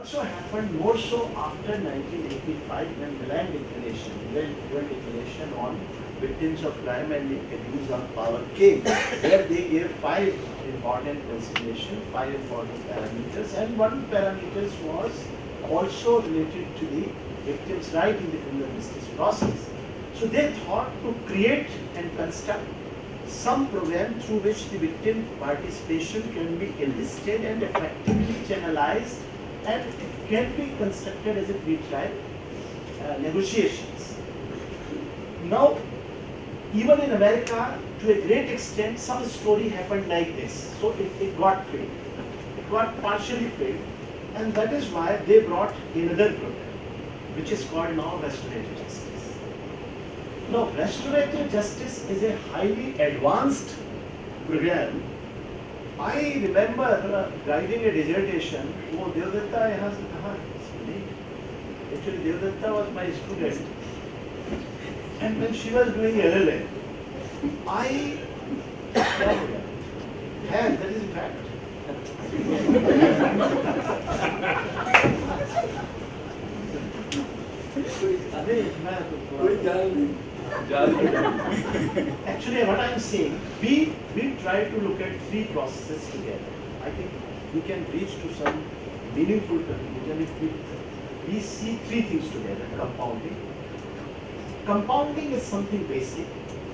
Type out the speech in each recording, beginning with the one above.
also happened more so after 1985 when Declaration on victims of crime and abuse of power came, where they gave 5 important considerations, 5 important parameters, and one parameter was also related to the victim's right in the criminal justice process. So they thought to create and construct some program through which the victim participation can be enlisted and effectively channelized, and it can be constructed as a pre-trial negotiations. Now, even in America, to a great extent, some story happened like this. So it got failed. It got partially failed, and that is why they brought another program, which is called now restorative justice. Now, restorative justice is a highly advanced program. I remember guiding a dissertation. वो देवदत्ता यहाँ से कहाँ? Actually, Devdatta was my student, and when she was doing LLM, I that is a fact. Actually, what I am saying, we try to look at 3 processes together. I think we can reach to some meaningful conclusion if we see 3 things together. Compounding is something basic,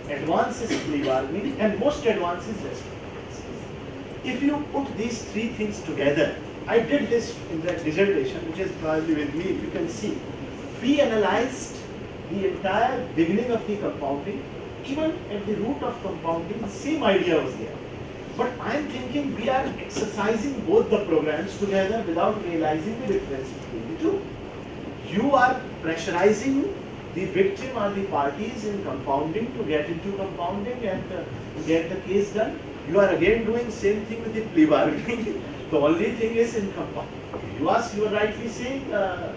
advanced is plea bargaining, and most advanced is restorative. If you put these 3 things together, I did this in that dissertation, which is probably with me, if you can see. We analyzed the entire beginning of the compounding. Even at the root of compounding, the same idea was there. But I am thinking we are exercising both the programs together without realizing the difference between the two. You are pressurizing the victim or the parties in compounding to get into compounding and to get the case done. You are again doing same thing with the plea bargaining. The only thing is in compounding. You were rightly saying,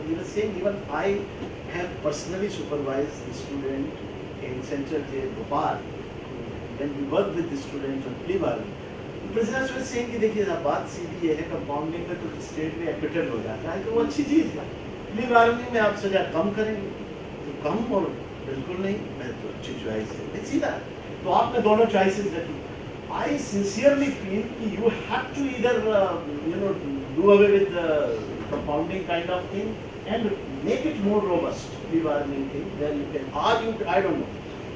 you were saying even I have personally supervised the student in Central Jail, Bhopal. When we worked with the students on plea bargaining, the prisoners were saying कि देखिए अब बात सीधी ये है, compounding में तो state में acquittal हो जाता है, तो वो अच्छी चीज़ है. प्ली बार्गेनिंग में आप सजा कम करेंगे, तो कम और बिल्कुल नहीं, मैं तो अच्छी चॉइस है, सीधा. तो आपने दोनों चॉइसेस रखी. I sincerely feel कि you have to either do away with the compounding kind of thing and make it more robust, plea bargaining thing. Then you can argue. I don't know.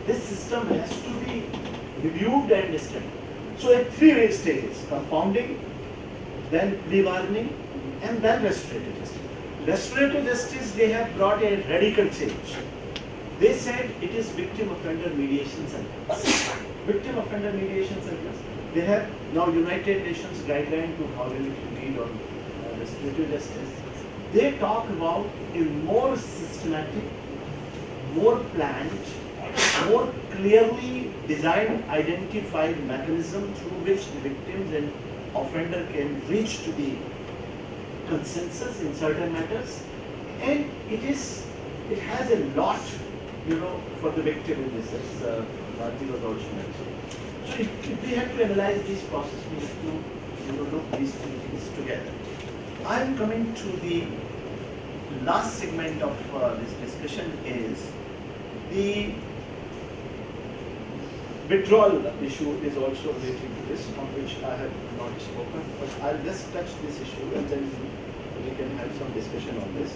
This system has to be reviewed and studied. So at 3 stages: compounding, then plea bargaining, and then restorative justice. Restorative justice, they have brought a radical change. They said it is victim offender mediation centers. Victim offender mediation centers. They have now United Nations guideline to how we read on restorative justice. They talk about a more systematic, more planned, more clearly designed, identified mechanism through which the victims and offender can reach to the consensus in certain matters, and it has a lot, for the victim in this, as Bharti was also mentioned. So if we have to analyze this process, we have to look these 3 things together. I am coming to the last segment of this discussion is the withdrawal issue is also related to this, on which I have not spoken, but I'll just touch this issue and then we can have some discussion on this.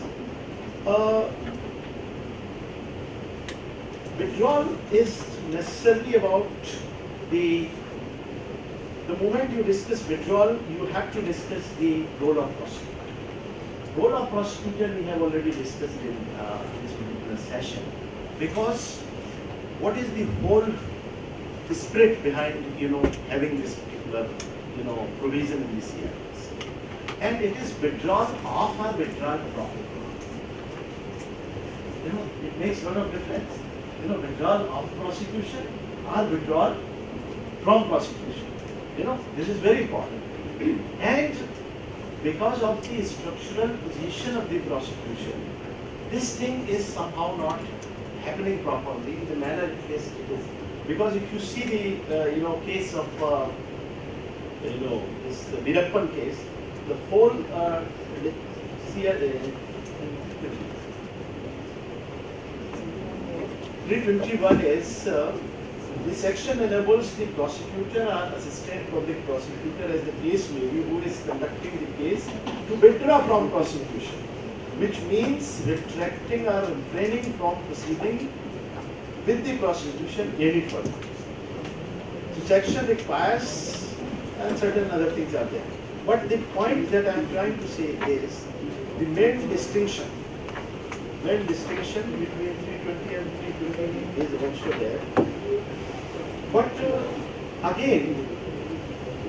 Withdrawal is necessarily about the moment you discuss withdrawal, you have to discuss the role of prosecutor. Role of prosecutor we have already discussed in this particular session, because what is the whole spirit behind having this particular provision in the CRPC, and it is withdrawal of or withdrawal from. It makes a lot of difference. Withdrawal of prosecution or withdrawal from prosecution. This is very important. And because of the structural position of the prosecution, this thing is somehow not happening properly in the manner it is. Because if you see the case of this Veerappan case, the whole See, 321 is the section enables the prosecutor or assistant public prosecutor, as the case may be, who is conducting the case, to withdraw from prosecution, which means retracting or refraining from proceeding with the prosecution any further. So section requires, and certain other things are there. But the point that I am trying to say is the main distinction between 320 and 320 is also there. But again,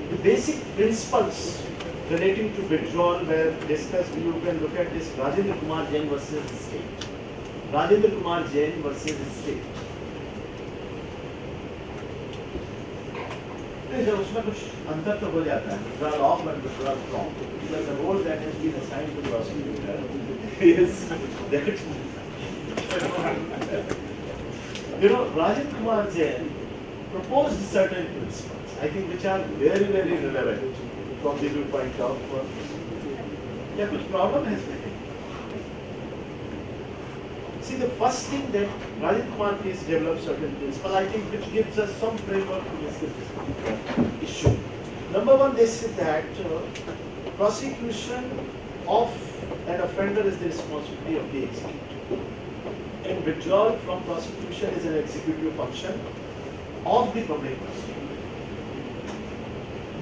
the basic principles relating to withdrawal were discussed. You can look at this Rajendra Kumar Jain versus the state. Rajendra Kumar Jain versus the state. जब उसमें कुछ अंतर तो हो जाता है, withdrawal of and withdrawal from. Because the role that has been assigned to the prosecutor is that. Rajendra Kumar Jain proposed certain principles, I think, which are very, very relevant from the viewpoint of yeah, which problem has been. See, the first thing that Rajendra Kumar case develops certain principles, I think, which gives us some framework to discuss this issue. Number one, they say that prosecution of an offender is the responsibility of the executive, and withdrawal from prosecution is an executive function of the public prosecutor.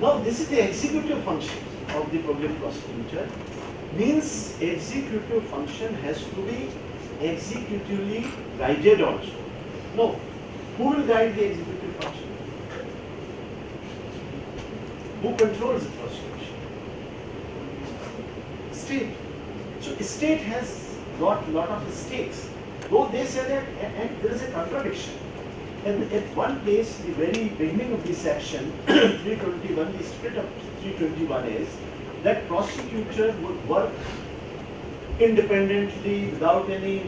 Now, this is the executive function of the public prosecutor, means executive function has to be executively guided also. No, who will guide the executive function? Who controls the prosecution? State. So state has got lot of stakes. Though they say that, and there is a contradiction. And at one place, the very beginning of this section, 321, the spirit of 321 is that prosecutor would work independently, without any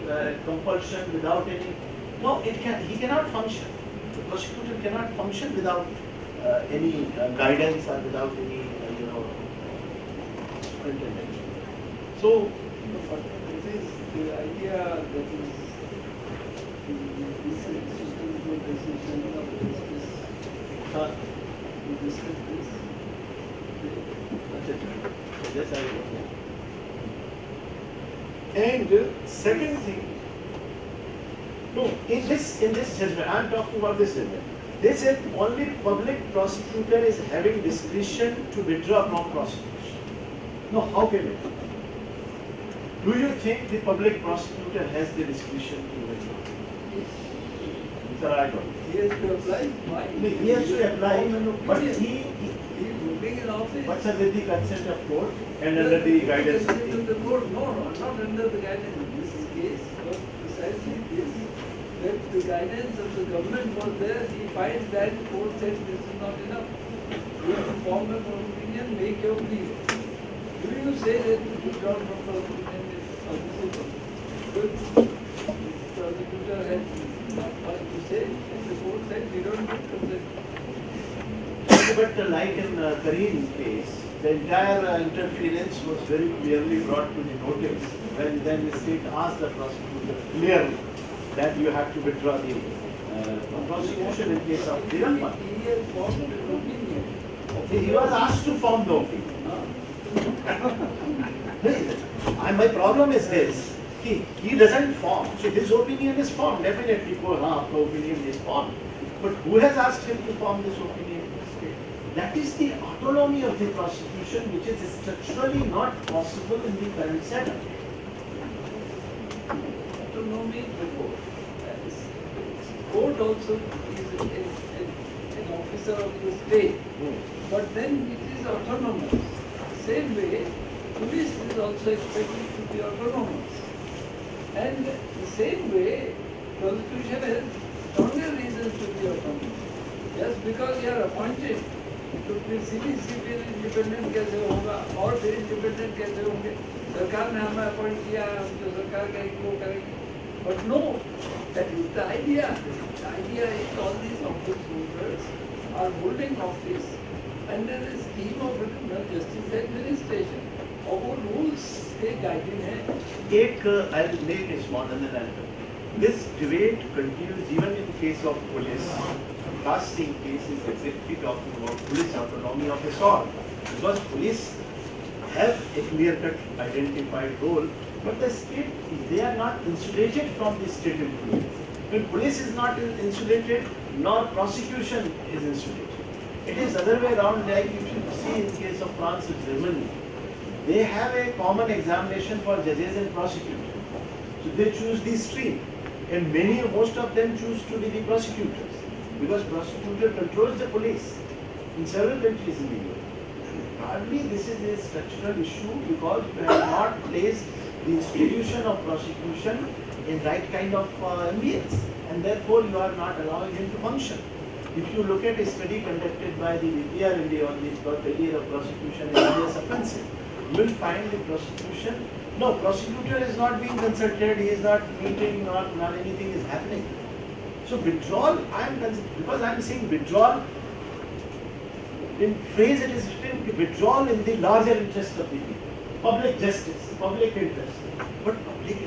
compulsion, without any. No, he cannot function. The prosecutor cannot function without any guidance or without any, superintendent. So, this is the idea that is this system for decision of justice. We discussed this. Yes, I will. And second thing, no, in this judgment, I am talking about this judgment. They said only public prosecutor is having discretion to withdraw from prosecution. No, how can it? Do you think the public prosecutor has the discretion to withdraw? Sir, I don't. He has to apply. Why? He has to apply, but he is moving in office. but sir, with the consent of court and under the guidance of Consent of the court. No, not under the guidance. In this case, was precisely this, that the guidance of the government was there. He finds that court said this is not enough. You have to form your own opinion, make your plea. Do you say that you withdraw from prosecution is admissible? Good. The prosecutor has not much to say, and the court said we don't give consent. But like in Kareem case, the entire interference was very clearly brought to the notice when then the state asked the prosecutor clearly that you have to withdraw the prosecution in case of Dhiranpan. He has formed an opinion. He was asked to form the opinion. My problem is this, he doesn't form. So his opinion is formed, definitely. Opinion is formed. But who has asked him to form this opinion? That is the autonomy of the prosecution, which is structurally not possible in the current setup. Autonomy the court. Court also is an officer of the state, but then it is autonomous. Same way, police is also expected to be autonomous. And the same way, prosecution has stronger reasons to be autonomous. Just because you are appointed to be civil independent कैसे होगा और फिर independent कैसे होंगे? सरकार ने हमें appoint किया, हम जो सरकार करेगी वो करेंगे. But no, that is the idea. The idea is all these office holders are holding office under the scheme of justice administration. और वो रूल्स के गाइडेड है. Take, I'll make it small and then I'll. This debate continues even in the case of police. Last thing case is exactly talking about police autonomy of a sort. Because police have a clear-cut identified role, but the state, they are not insulated from the state influence. When police is not insulated, nor prosecution is insulated. It is other way around, like if you see in case of France and Germany, they have a common examination for judges and prosecutors. So they choose the stream, and most of them choose to be the prosecutors, because prosecutor controls the police in several countries in the world. Hardly this is a structural issue because you have not placed the institution of prosecution in right kind of ambience, and therefore you are not allowing him to function. If you look at a study conducted by the VPR India on the failure of prosecution in serious offences, you will find the prosecution, no, prosecutor is not being consulted, he is not meeting, not anything is happening. So withdrawal, because I am saying withdrawal, in phrase it is written withdrawal in the larger interest of the people. Public justice, public interest. But public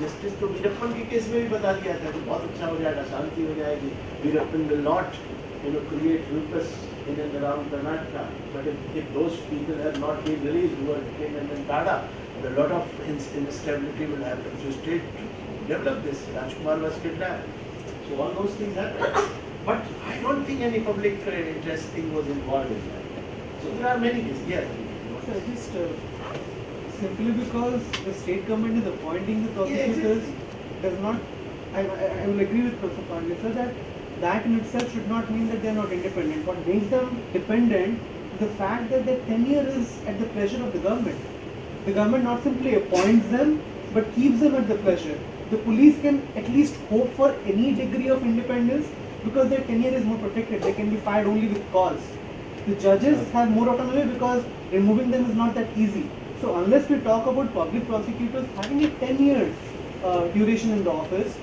justice तो वीरप्पन के case में भी बता दिया था कि बहुत अच्छा हो जाएगा, शांति हो जाएगी. Veerappan will not, create ruckus in and around Karnataka. But if those people have not been released who are detained in Tada, a lot of instability will happen. So state developed this. Rajkumar was kidnapped. So all those things happened. But I don't think any public interest thing was involved in that. So there are many cases. Yes. So just simply because the state government is appointing the prosecutors does not, I will agree with Professor Pandey sir that in itself should not mean that they are not independent. What makes them dependent is the fact that their tenure is at the pleasure of the government. The government not simply appoints them but keeps them at the pleasure. The police can at least hope for any degree of independence because their tenure is more protected. They can be fired only with cause. The judges have more autonomy because removing them is not that easy. So unless we talk about public prosecutors having a 10-year duration in the office,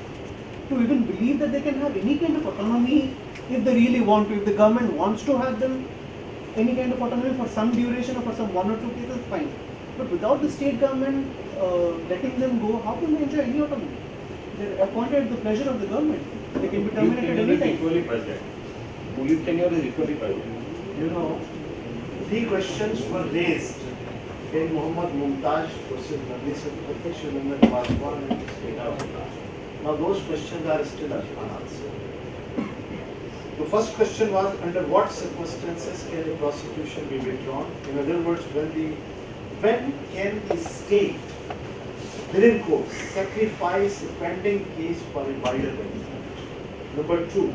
to even believe that they can have any kind of autonomy if they really want to, if the government wants to have them any kind of autonomy for some duration or for some one or two cases, fine. But without the state government letting them go, how can they enjoy any autonomy? They're appointed at the pleasure of the government. They can be terminated any time. Equally present. Police tenure is equally present. Three questions were raised in Muhammad Mumtaz versus Nandis Sri Lankan Paswan and State House. Now those questions are still unanswered. The first question was, under what circumstances can a prosecution be withdrawn? In other words, when can the state within courts sacrifice a pending case for a wider benefit? Number two,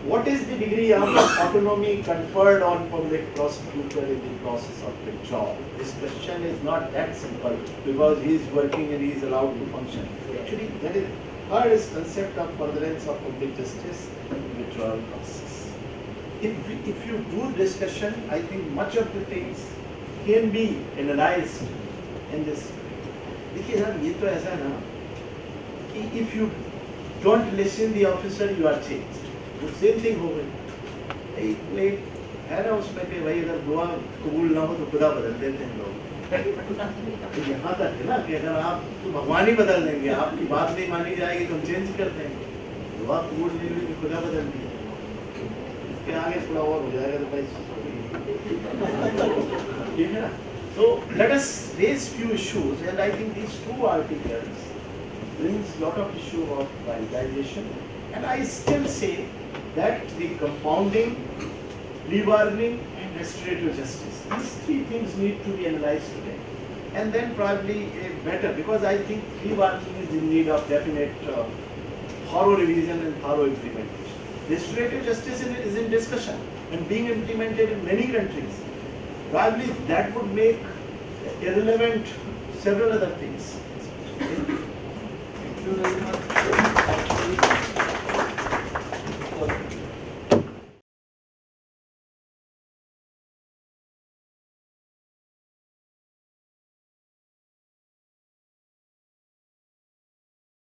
what is the degree of autonomy conferred on public prosecutor in the process of withdrawal? This question is not that simple because he is working and he is allowed to function. Actually, that is his concept of furtherance of public justice withdrawal process. If you do discussion, I think much of the things can be analyzed in this. देखिए sir ये तो ऐसा है ना कि if you don't listen the officer you are changed. वो same thing हो गई. एक है ना उसमें कि भाई अगर दुआ कबूल ना हो तो खुदा बदल देते हैं लोग. तो यहाँ तक है ना कि अगर आप तो भगवान ही बदल देंगे, आपकी बात नहीं मानी जाएगी तो हम चेंज कर देंगे. दुआ कबूल नहीं हुई तो खुदा बदल दिया. इसके आगे थोड़ा और हो जाएगा तो भाई ठीक है ना. So let us raise few issues, and I think these two articles brings lot of issue of privatization, and I still say that the compounding, plea bargaining, and restorative justice, these three things need to be analyzed today, and then probably better, because I think plea bargaining is in need of definite thorough revision and thorough implementation. Restorative justice is in discussion and being implemented in many countries. Probably that would make irrelevant several other things. Thank you very much.